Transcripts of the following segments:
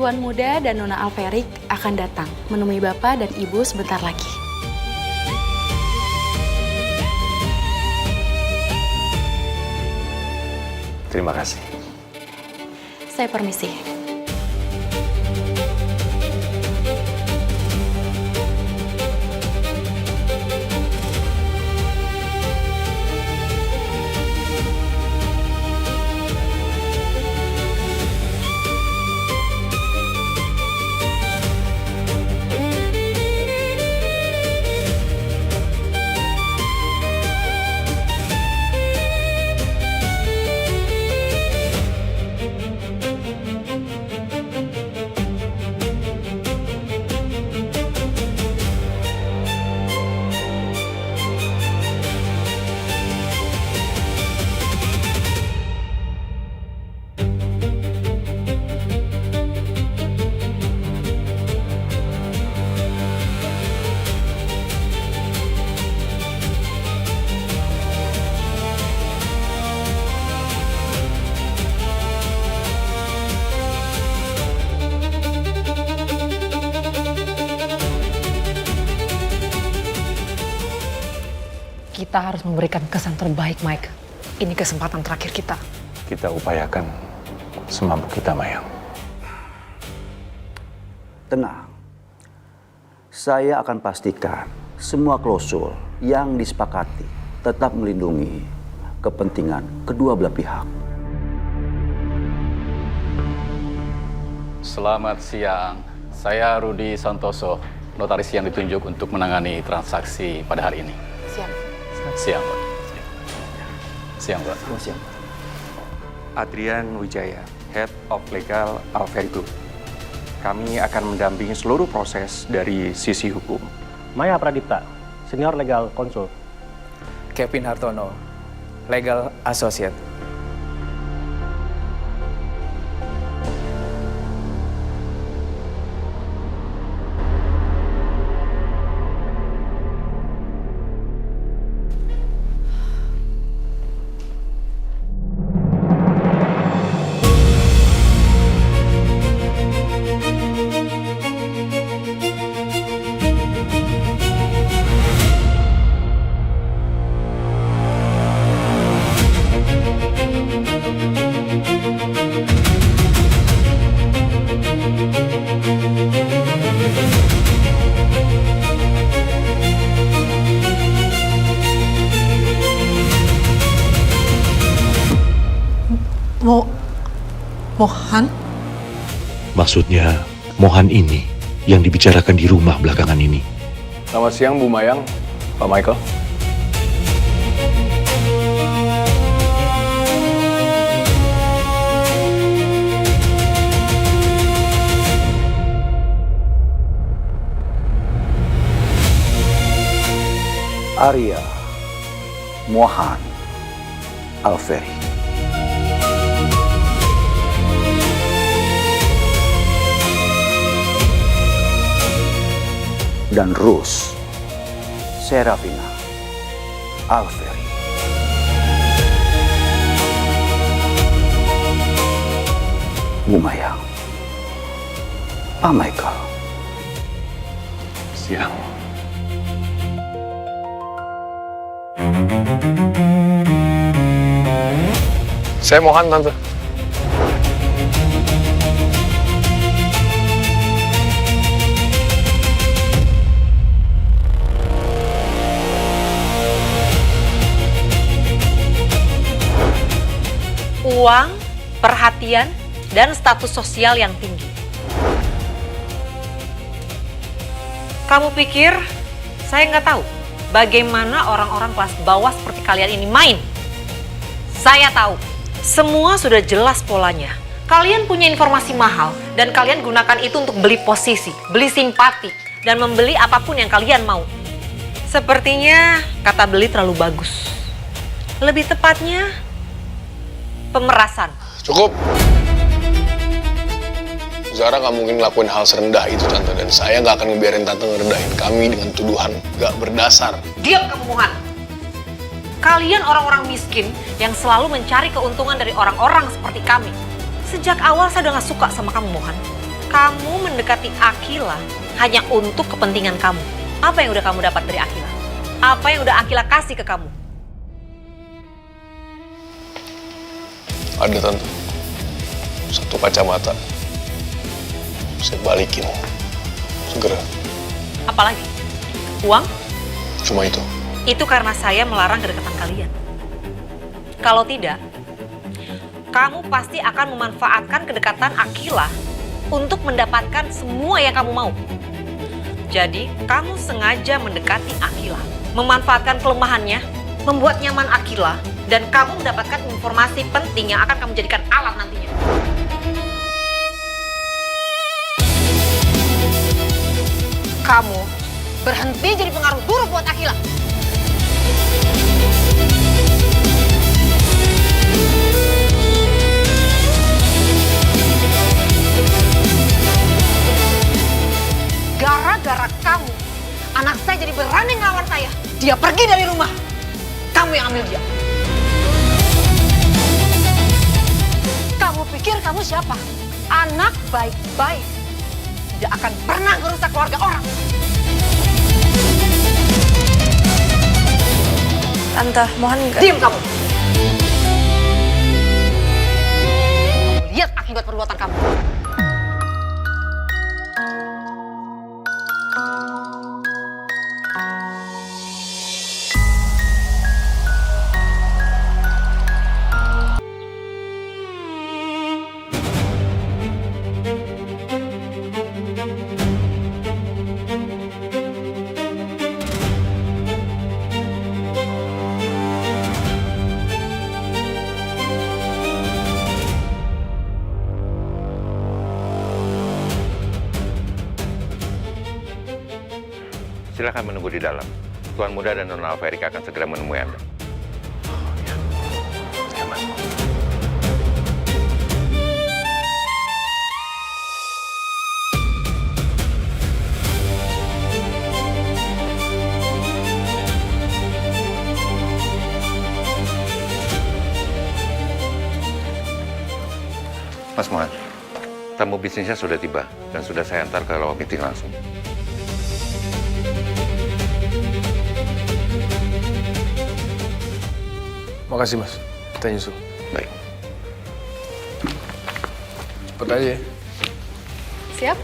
Tuan Muda dan Nona Alverik akan datang menemui Bapak dan Ibu sebentar lagi. Terima kasih. Saya permisi. Kita harus memberikan kesan terbaik, Mike. Ini kesempatan terakhir kita. Kita upayakan semampu kita, Mayang. Tenang. Saya akan pastikan semua klausul yang disepakati tetap melindungi kepentingan kedua belah pihak. Selamat siang. Saya Rudi Santoso, notaris yang ditunjuk untuk menangani transaksi pada hari ini. Siang, Pak. Siang, Pak. Siang. Adrian Wijaya, Head of Legal Alverik Group. Kami akan mendampingi seluruh proses dari sisi hukum. Maya Pradipta, Senior Legal Konsul. Kevin Hartono, Legal Associate. Mohan? Maksudnya, Mohan ini yang dibicarakan di rumah belakangan ini. Selamat siang, Bu Mayang, Pak Michael. Arya Mohan Alverik. Dan Rus Serafina Alverik. Bu Mayang, Pak Michael. Siang. Saya Mohan, Tante. Uang, perhatian, dan status sosial yang tinggi. Kamu pikir saya nggak tahu bagaimana orang-orang kelas bawah seperti kalian ini main? Saya tahu, semua sudah jelas polanya. Kalian punya informasi mahal dan kalian gunakan itu untuk beli posisi, beli simpati, dan membeli apapun yang kalian mau. Sepertinya kata beli terlalu bagus. Lebih tepatnya, pemerasan. Cukup. Zara nggak mungkin ngelakuin hal serendah itu, Tante. Dan saya nggak akan ngebiarin Tante ngerendahin kami dengan tuduhan nggak berdasar. Diam kamu, Mohan. Kalian orang-orang miskin yang selalu mencari keuntungan dari orang-orang seperti kami. Sejak awal saya udah gak suka sama kamu, Mohan. Kamu mendekati Akila hanya untuk kepentingan kamu. Apa yang udah kamu dapat dari Akila? Apa yang udah Akila kasih ke kamu? Ada tante, satu kacamata. Saya balikin, segera. Apalagi? Uang? Cuma itu. Itu karena saya melarang kedekatan kalian. Kalau tidak, kamu pasti akan memanfaatkan kedekatan Akila untuk mendapatkan semua yang kamu mau. Jadi, kamu sengaja mendekati Akila, memanfaatkan kelemahannya, membuat nyaman Akila, dan kamu mendapatkan informasi penting yang akan kamu jadikan alat nantinya. Kamu berhenti jadi pengaruh buruk buat Akila. Gara-gara kamu, anak saya jadi berani ngelawan saya. Dia pergi dari rumah. Kamu yang ambil dia. Kamu pikir kamu siapa? Anak baik-baik. Tidak akan pernah merusak keluarga orang. Tante, mohon enggak. Diam kamu. Kamu lihat akibat perbuatan kamu. Silakan menunggu di dalam. Tuan Muda dan Nona Alferika akan segera menemui Anda. Mas Mohan, tamu bisnisnya sudah tiba dan sudah saya antar ke ruang meeting langsung. Makasih mas, kita nyusul. Baik. Cepet aja ya. Siap?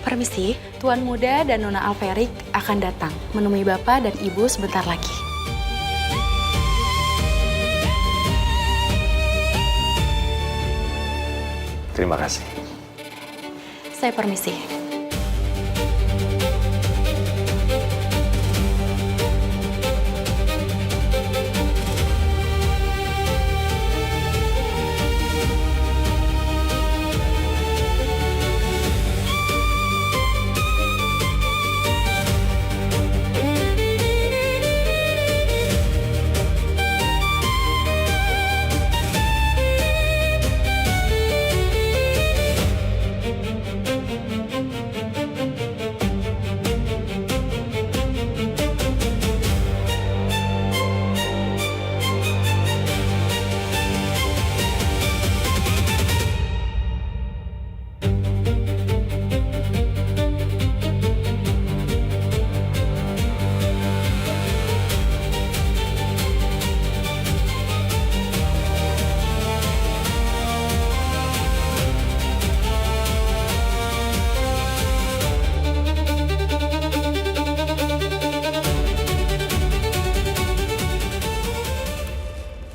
Permisi, Tuan Muda dan Nona Alferik akan datang menemui Bapak dan Ibu sebentar lagi. Terima kasih. Saya permisi.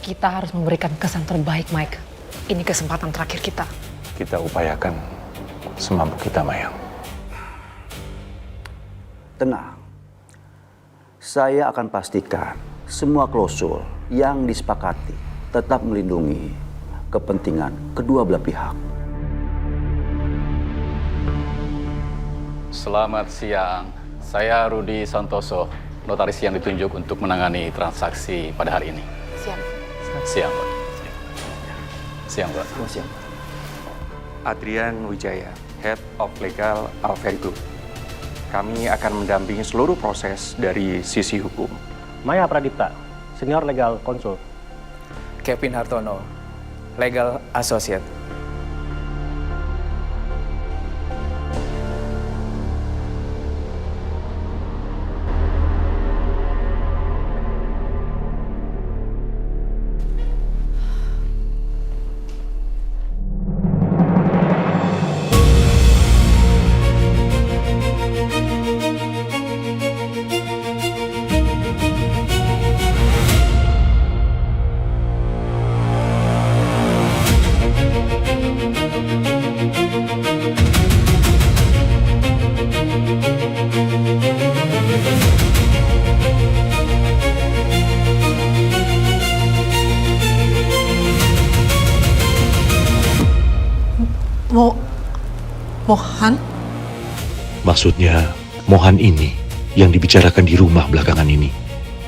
Kita harus memberikan kesan terbaik, Mike. Ini kesempatan terakhir kita. Kita upayakan semampu kita, Mayang. Tenang. Saya akan pastikan semua klausul yang disepakati tetap melindungi kepentingan kedua belah pihak. Selamat siang, saya Rudi Santoso, notaris yang ditunjuk untuk menangani transaksi pada hari ini. Siap. Siang, Pak. Siang, Pak. Siang. Adrian Wijaya, Head of Legal Alferik Group. Kami akan mendampingi seluruh proses dari sisi hukum. Maya Pradipta, Senior Legal Konsul. Kevin Hartono, Legal Associate. Mohan? Maksudnya, Mohan ini yang dibicarakan di rumah belakangan ini.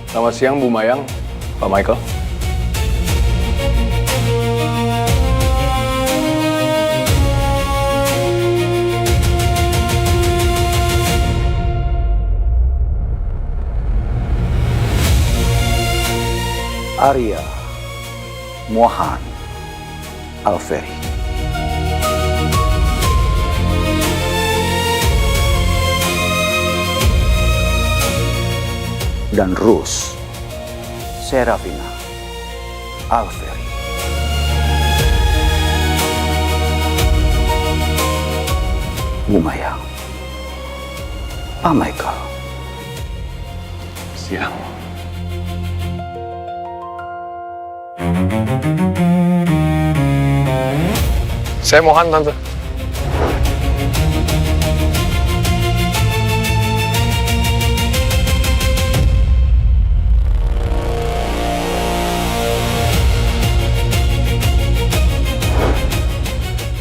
Selamat siang, Bu Mayang, Pak Michael. Arya Mohan Alferi. Dan Rus Serafina Alferi. Bu Mayang, Pak Michael. Siang. Saya Mohan, Tante.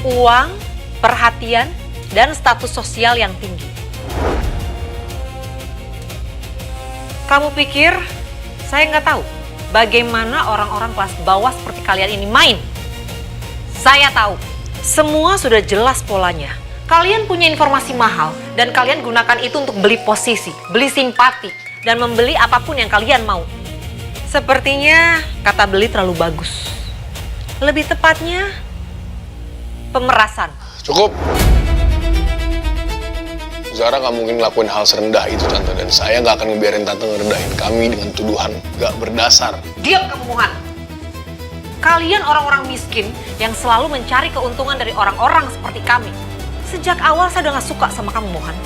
Uang, perhatian, dan status sosial yang tinggi. Kamu pikir saya nggak tahu bagaimana orang-orang kelas bawah seperti kalian ini main? Saya tahu, semua sudah jelas polanya. Kalian punya informasi mahal dan kalian gunakan itu untuk beli posisi, beli simpati, dan membeli apapun yang kalian mau. Sepertinya kata beli terlalu bagus. Lebih tepatnya, pemerasan. Cukup. Zara nggak mungkin ngelakuin hal serendah itu, Tante. Dan saya nggak akan ngebiarin Tante ngerendahin kami dengan tuduhan nggak berdasar. Diam kamu, Mohan. Kalian orang-orang miskin yang selalu mencari keuntungan dari orang-orang seperti kami. Sejak awal saya udah gak suka sama kamu, Mohan.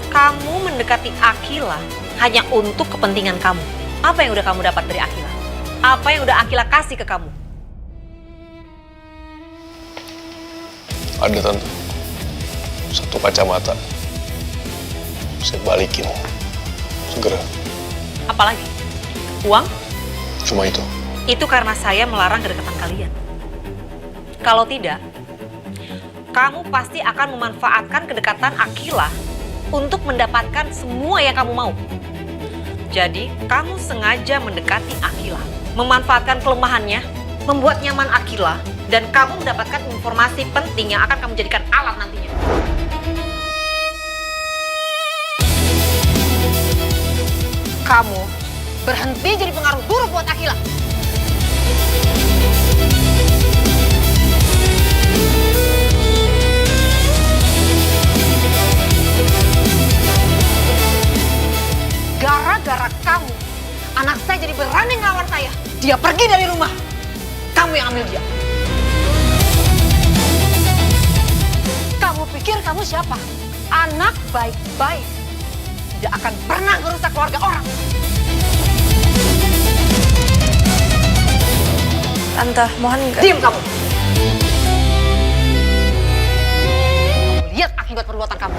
Kamu mendekati Akila hanya untuk kepentingan kamu. Apa yang udah kamu dapat dari Akila? Apa yang udah Akila kasih ke kamu? Ada, Tante. Satu kacamata. Saya balikin. Segera. Apalagi? Uang? Cuma itu. Itu karena saya melarang kedekatan kalian. Kalau tidak, kamu pasti akan memanfaatkan kedekatan Akila untuk mendapatkan semua yang kamu mau. Jadi, kamu sengaja mendekati Akila, memanfaatkan kelemahannya, membuat nyaman Akila, dan kamu mendapatkan informasi penting yang akan kamu jadikan alat nantinya. Kamu berhenti jadi pengaruh buruk buat Akila. Gara-gara kamu, anak saya jadi berani ngelawan saya. Dia pergi dari rumah. Kamu yang ambil dia. Kamu pikir kamu siapa? Anak baik-baik. Tidak akan pernah merusak keluarga orang. Tante, mohon enggak. Diam kamu. Lihat akibat perbuatan kamu.